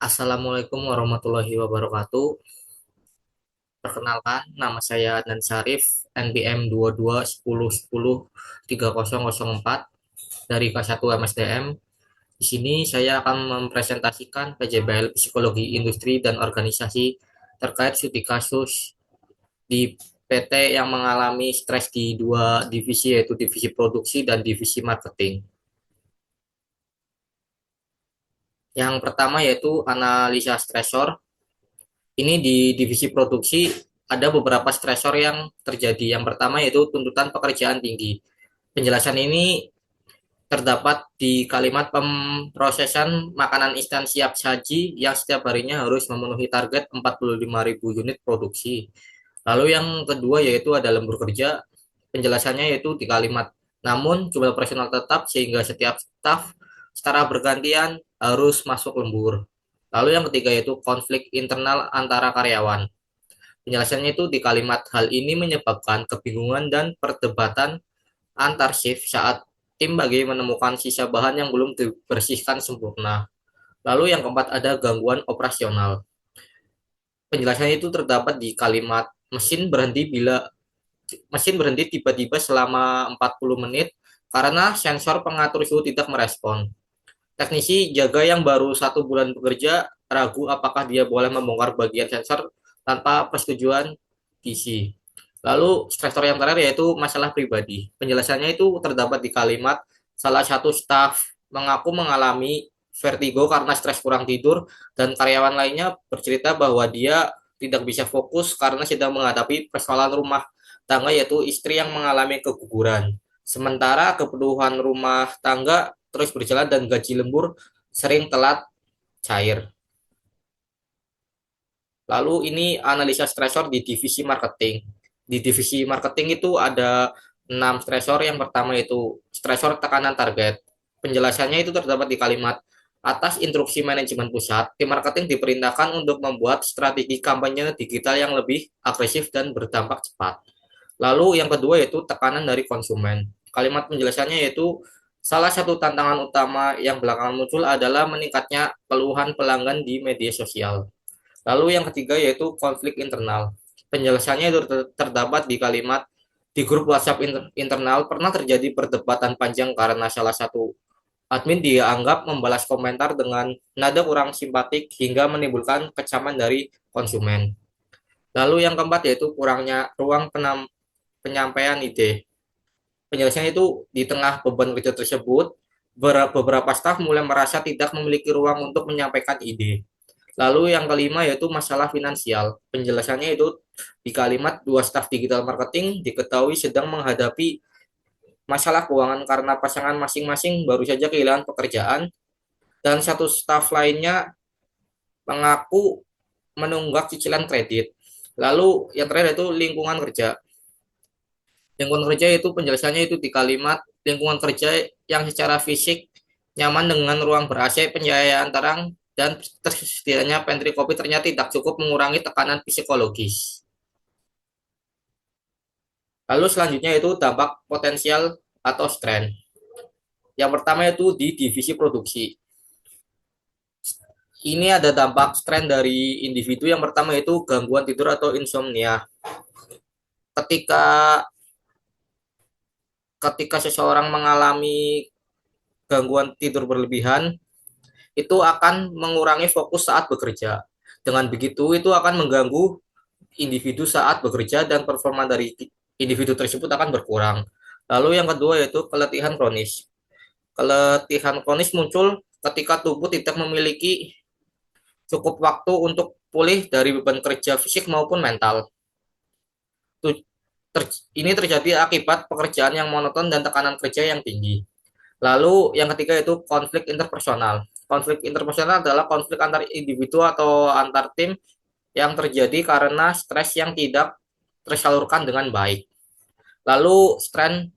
Assalamualaikum warahmatullahi wabarakatuh. Perkenalkan, nama saya Adnan Syarif, NPM 2210103004 dari K1 MSDM. Di sini saya akan mempresentasikan PJBL Psikologi Industri dan Organisasi terkait studi kasus di PT yang mengalami stres di dua divisi, yaitu divisi produksi dan divisi marketing. Yang pertama yaitu analisa stresor. Ini di divisi produksi ada beberapa stresor yang terjadi. Yang pertama yaitu tuntutan pekerjaan tinggi. Penjelasan ini terdapat di kalimat pemrosesan makanan instan siap saji yang setiap harinya harus memenuhi target 45.000 unit produksi. Lalu yang kedua yaitu ada lembur kerja. Penjelasannya yaitu di kalimat namun jumlah personal tetap sehingga setiap staf secara bergantian harus masuk lembur. Lalu yang ketiga yaitu konflik internal antara karyawan. Penjelasannya itu di kalimat hal ini menyebabkan kebingungan dan perdebatan antar shift saat tim bagi menemukan sisa bahan yang belum dibersihkan sempurna. Lalu yang keempat ada gangguan operasional. Penjelasannya itu terdapat di kalimat mesin berhenti tiba-tiba selama 40 menit karena sensor pengatur suhu tidak merespon. Teknisi jaga yang baru 1 bulan bekerja ragu apakah dia boleh membongkar bagian sensor tanpa persetujuan DC. Lalu stresor yang terakhir yaitu masalah pribadi. Penjelasannya itu terdapat di kalimat salah satu staf mengaku mengalami vertigo karena stres kurang tidur dan karyawan lainnya bercerita bahwa dia tidak bisa fokus karena sedang menghadapi persoalan rumah tangga yaitu istri yang mengalami keguguran. Sementara kebutuhan rumah tangga terus berjalan dan gaji lembur sering telat cair. Lalu ini analisa stresor di divisi marketing. Di divisi marketing itu ada 6 stresor. Yang pertama itu stresor tekanan target. Penjelasannya itu terdapat di kalimat atas instruksi manajemen pusat, tim marketing diperintahkan untuk membuat strategi kampanye digital yang lebih agresif dan berdampak cepat. Lalu yang kedua yaitu tekanan dari konsumen. Kalimat penjelasannya yaitu salah satu tantangan utama yang belakangan muncul adalah meningkatnya keluhan pelanggan di media sosial. Lalu yang ketiga yaitu konflik internal. Penjelasannya itu terdapat di kalimat di grup WhatsApp internal pernah terjadi perdebatan panjang karena salah satu admin dianggap membalas komentar dengan nada kurang simpatik hingga menimbulkan kecaman dari konsumen. Lalu yang keempat yaitu kurangnya ruang penyampaian ide. Penjelasannya itu di tengah beban kerja tersebut, beberapa staf mulai merasa tidak memiliki ruang untuk menyampaikan ide. Lalu yang kelima yaitu masalah finansial. Penjelasannya itu di kalimat dua staf digital marketing diketahui sedang menghadapi masalah keuangan karena pasangan masing-masing baru saja kehilangan pekerjaan dan satu staf lainnya mengaku menunggak cicilan kredit. Lalu yang terakhir itu lingkungan kerja. Lingkungan kerja itu penjelasannya itu di kalimat lingkungan kerja yang secara fisik nyaman dengan ruang ber-AC, pencahayaan terang, dan tersedianya pantry kopi ternyata tidak cukup mengurangi tekanan psikologis. Lalu selanjutnya itu dampak potensial atau strain. Yang pertama itu di divisi produksi. Ini ada dampak strain dari individu. Yang pertama itu gangguan tidur atau insomnia. Ketika ketika seseorang mengalami gangguan tidur berlebihan, itu akan mengurangi fokus saat bekerja. Dengan begitu, itu akan mengganggu individu saat bekerja dan performa dari individu tersebut akan berkurang. Lalu yang kedua yaitu keletihan kronis. Keletihan kronis muncul ketika tubuh tidak memiliki cukup waktu untuk pulih dari beban kerja fisik maupun mental. Ini terjadi akibat pekerjaan yang monoton dan tekanan kerja yang tinggi. Lalu yang ketiga itu konflik interpersonal. Konflik interpersonal adalah konflik antar individu atau antar tim yang terjadi karena stres yang tidak tersalurkan dengan baik. Lalu strain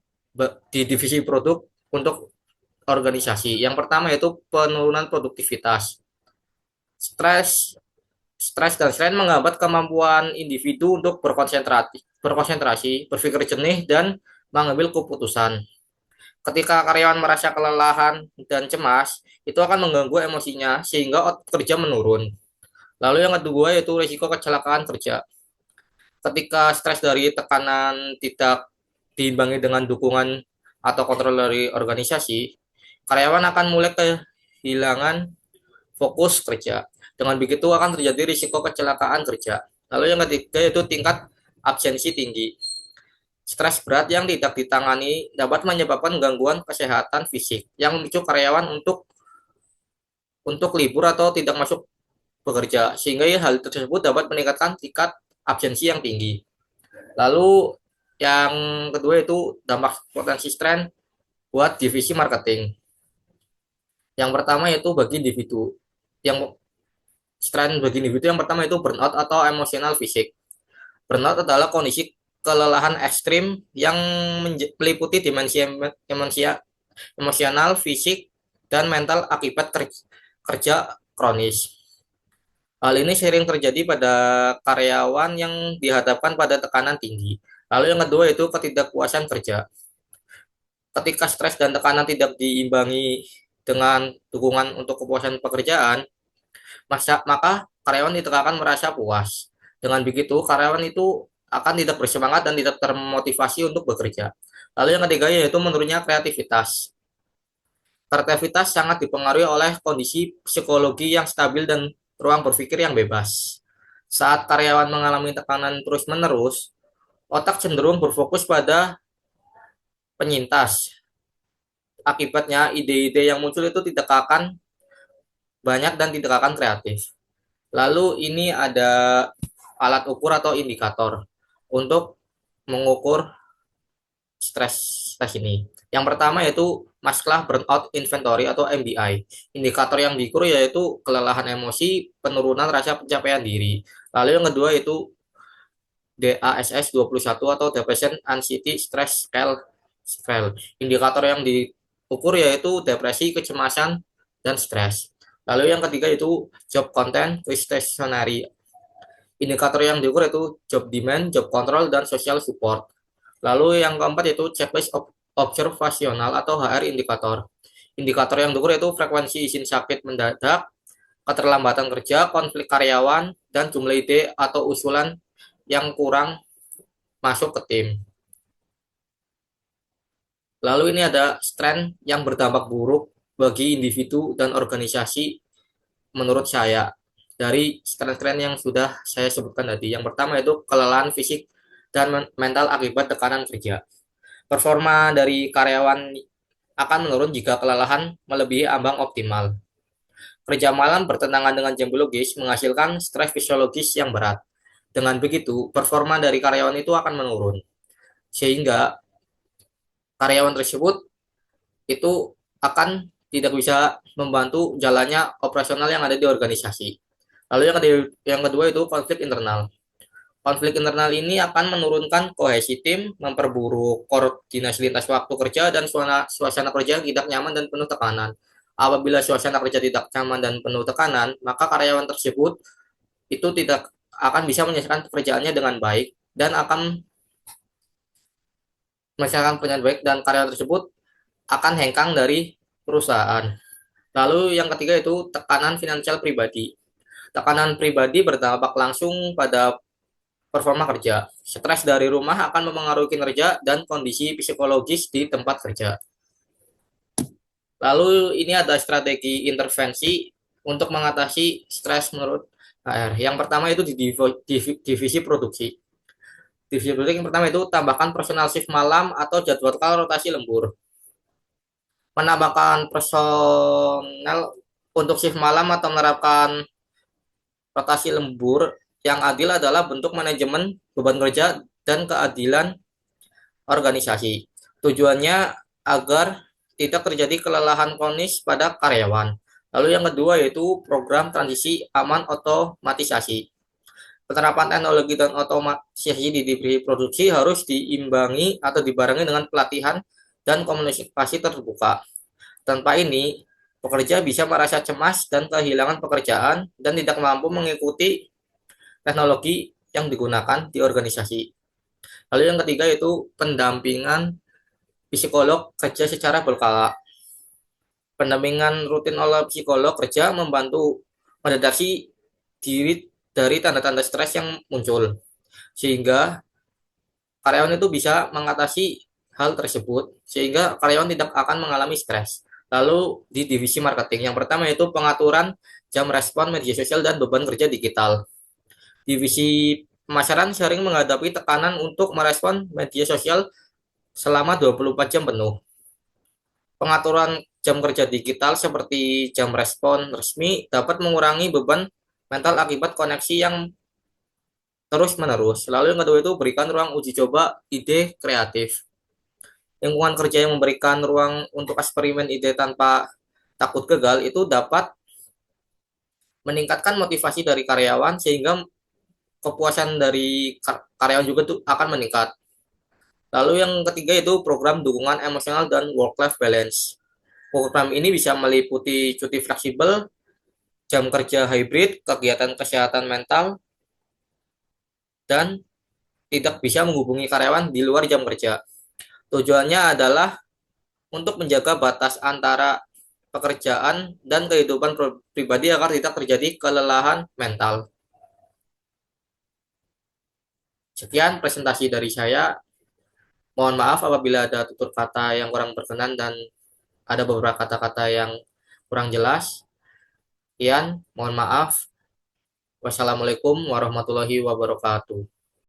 di divisi produk untuk organisasi. Yang pertama yaitu penurunan produktivitas. Stres Stres dan strain menghambat kemampuan individu untuk berkonsentrasi, berpikir jernih dan mengambil keputusan. Ketika karyawan merasa kelelahan dan cemas, itu akan mengganggu emosinya sehingga output kerja menurun. Lalu yang kedua yaitu risiko kecelakaan kerja. Ketika stres dari tekanan tidak diimbangi dengan dukungan atau kontrol dari organisasi, karyawan akan mulai kehilangan fokus kerja. Dengan begitu akan terjadi risiko kecelakaan kerja. Lalu yang ketiga yaitu tingkat absensi tinggi. Stres berat yang tidak ditangani dapat menyebabkan gangguan kesehatan fisik yang memicu karyawan untuk libur atau tidak masuk bekerja, sehingga hal tersebut dapat meningkatkan tingkat absensi yang tinggi. Lalu yang kedua itu dampak potensi stres buat divisi marketing. Yang pertama itu bagi individu. Yang stres bagi individu yang pertama itu burnout atau emosional fisik. Burnout adalah kondisi kelelahan ekstrim yang meliputi dimensi emosional, fisik, dan mental akibat kerja kronis. Hal ini sering terjadi pada karyawan yang dihadapkan pada tekanan tinggi. Lalu yang kedua itu ketidakpuasan kerja. Ketika stres dan tekanan tidak diimbangi dengan dukungan untuk kepuasan pekerjaan, maka karyawan tidak akan merasa puas. Dengan begitu, karyawan itu akan tidak bersemangat dan tidak termotivasi untuk bekerja. Lalu yang ketiga yaitu menurunnya kreativitas. Kreativitas sangat dipengaruhi oleh kondisi psikologi yang stabil dan ruang berpikir yang bebas. Saat karyawan mengalami tekanan terus-menerus, otak cenderung berfokus pada penyintas. Akibatnya, ide-ide yang muncul itu tidak akan banyak dan tidak akan kreatif. Lalu ini ada alat ukur atau indikator untuk mengukur stres stres ini. Yang pertama yaitu masalah burnout inventory atau MBI. Indikator yang diukur yaitu kelelahan emosi, penurunan rasa pencapaian diri. Lalu yang kedua yaitu DASS 21 atau Depression Anxiety Stress Scale. Indikator yang diukur yaitu depresi, kecemasan, dan stres. Lalu yang ketiga itu job content questionnaire. Indikator yang diukur itu job demand, job control, dan social support. Lalu yang keempat itu checklist observasional atau HR indikator. Indikator yang diukur itu frekuensi izin sakit mendadak, keterlambatan kerja, konflik karyawan, dan jumlah ide atau usulan yang kurang masuk ke tim. Lalu ini ada tren yang berdampak buruk bagi individu dan organisasi menurut saya dari tren-tren yang sudah saya sebutkan tadi. Yang pertama itu kelelahan fisik dan mental akibat tekanan kerja. Performa dari karyawan akan menurun jika kelelahan melebihi ambang optimal. Kerja malam bertentangan dengan jam biologis menghasilkan stres fisiologis yang berat. Dengan begitu, performa dari karyawan itu akan menurun. Sehingga karyawan tersebut itu akan tidak bisa membantu jalannya operasional yang ada di organisasi. Lalu yang kedua itu konflik internal. Konflik internal ini akan menurunkan kohesi tim, memperburuk koordinasi lintas waktu kerja, dan suasana kerja tidak nyaman dan penuh tekanan. Apabila suasana kerja tidak nyaman dan penuh tekanan, maka karyawan tersebut itu tidak akan bisa menyelesaikan pekerjaannya dengan baik dan akan menyelesaikan pekerjaan baik dan karyawan tersebut akan hengkang dari perusahaan. Lalu yang ketiga itu tekanan finansial pribadi. Tekanan pribadi berdampak langsung pada performa kerja. Stres dari rumah akan mempengaruhi kinerja dan kondisi psikologis di tempat kerja. Lalu ini ada strategi intervensi untuk mengatasi stres menurut HR. Yang pertama itu di divisi produksi. Divisi produksi yang pertama itu tambahkan personal shift malam atau jadwalkan rotasi lembur. Menambahkan personel untuk shift malam atau menerapkan rotasi lembur yang adil adalah bentuk manajemen beban kerja dan keadilan organisasi. Tujuannya agar tidak terjadi kelelahan kronis pada karyawan. Lalu yang kedua yaitu program transisi aman otomatisasi. Penerapan teknologi dan otomatisasi di divisi produksi harus diimbangi atau dibarengi dengan pelatihan dan komunikasi terbuka. Tanpa ini, pekerja bisa merasa cemas dan kehilangan pekerjaan dan tidak mampu mengikuti teknologi yang digunakan di organisasi. Lalu yang ketiga yaitu pendampingan psikolog kerja secara berkala. Pendampingan rutin oleh psikolog kerja membantu mendeteksi diri dari tanda-tanda stres yang muncul, sehingga karyawan itu bisa mengatasi hal tersebut, sehingga karyawan tidak akan mengalami stres. Lalu di divisi marketing, yang pertama itu pengaturan jam respon media sosial dan beban kerja digital. Divisi pemasaran sering menghadapi tekanan untuk merespon media sosial selama 24 jam penuh. Pengaturan jam kerja digital seperti jam respon resmi dapat mengurangi beban mental akibat koneksi yang terus-menerus. Lalu yang kedua itu berikan ruang uji coba ide kreatif. Lingkungan kerja yang memberikan ruang untuk eksperimen ide tanpa takut gagal itu dapat meningkatkan motivasi dari karyawan sehingga kepuasan dari karyawan juga tuh akan meningkat. Lalu yang ketiga itu program dukungan emosional dan work-life balance. Program ini bisa meliputi cuti fleksibel, jam kerja hybrid, kegiatan kesehatan mental, dan tidak bisa menghubungi karyawan di luar jam kerja. Tujuannya adalah untuk menjaga batas antara pekerjaan dan kehidupan pribadi agar tidak terjadi kelelahan mental. Sekian presentasi dari saya. Mohon maaf apabila ada tutur kata yang kurang berkenan dan ada beberapa kata-kata yang kurang jelas. Sekian, mohon maaf. Wassalamualaikum warahmatullahi wabarakatuh.